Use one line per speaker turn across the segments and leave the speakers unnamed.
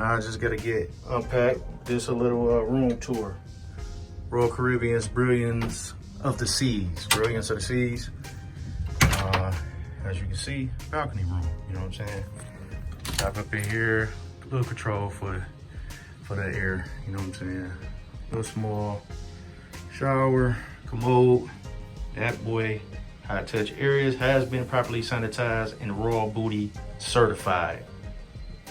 Now I just gotta get unpacked. This a little room tour. Royal Caribbean's Brilliance of the Seas. Brilliance of the Seas. As you can see, balcony room, you know what I'm saying? Top up in here, little control for the air, you know what I'm saying? Little small shower, commode. That boy, high touch areas has been properly sanitized and raw booty certified.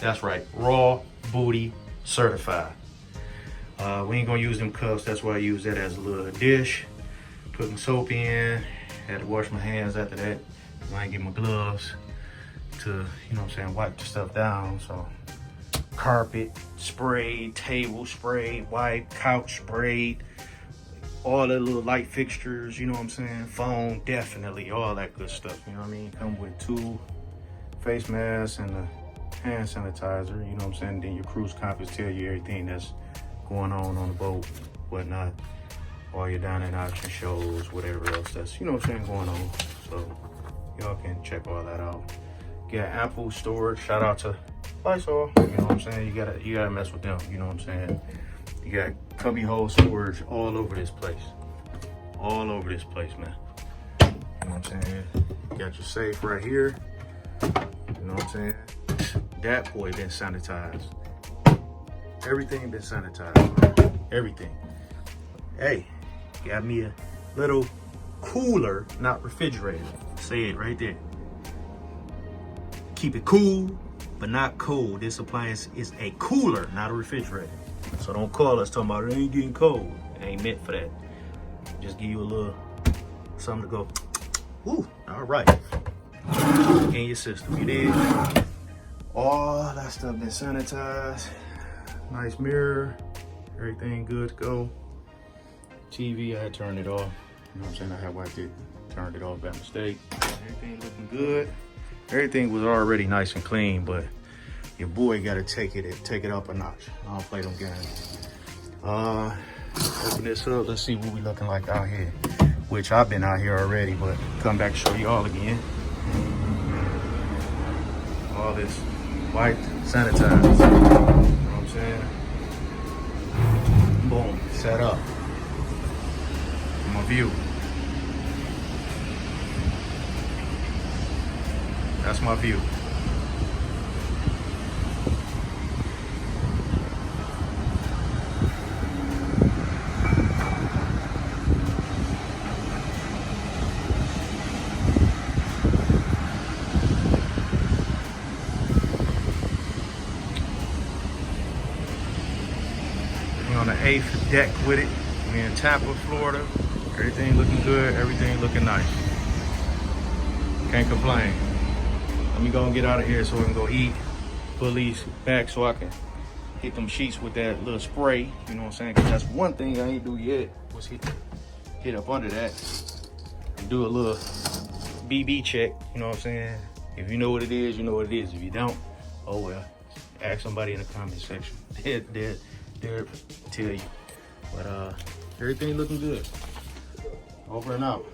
That's right, raw booty certified. We ain't gonna use them cups, that's why I use that as a little dish. Put some soap in, had to wash my hands after that. I ain't get my gloves to, you know what I'm saying, wipe the stuff down. So carpet sprayed, table sprayed, wipe, couch sprayed, all the little light fixtures, you know what I'm saying, phone, definitely, all that good stuff, you know what I mean? Come with 2 face masks and a hand sanitizer, you know what I'm saying? Then your cruise compass tell you everything that's going on the boat, whatnot, while you're down in auction shows, whatever else that's, you know what I'm saying, going on. So y'all can check all that out. Got ample storage. Shout out to Lysol. You know what I'm saying? You gotta mess with them. You know what I'm saying? You got cubby hole storage all over this place. All over this place, man. You know what I'm saying? You got your safe right here. You know what I'm saying? That boy been sanitized. Everything been sanitized, man. Everything. Hey, got me a little cooler, not refrigerator. Say it right there. Keep it cool, but not cold. This appliance is a cooler, not a refrigerator. So don't call us talking about it ain't getting cold. It ain't meant for that. Just give you a little something to go, ooh, all right. In your system, you did. All that stuff been sanitized. Nice mirror, everything good to go. TV, I had turned it off. You know what I'm saying? I had wiped it, turned it off by mistake. Everything looking good. Everything was already nice and clean, but your boy gotta take it up a notch. I don't play them games. Open this up, let's see what we looking like out here. Which I've been out here already, but come back to show you all again. All this wiped, sanitized. You know what I'm saying? Boom, set up. My view. That's my view. We're on the 8th deck with it. We're in Tampa, Florida. Everything looking good, everything looking nice. Can't complain. Let me go and get out of here so we can go eat. Put these back so I can hit them sheets with that little spray. You know what I'm saying? Because that's one thing I ain't do yet was hit up under that and do a little BB check. You know what I'm saying? If you know what it is, you know what it is. If you don't, oh well. Ask somebody in the comment section. They'll tell you. But everything looking good. Over and out.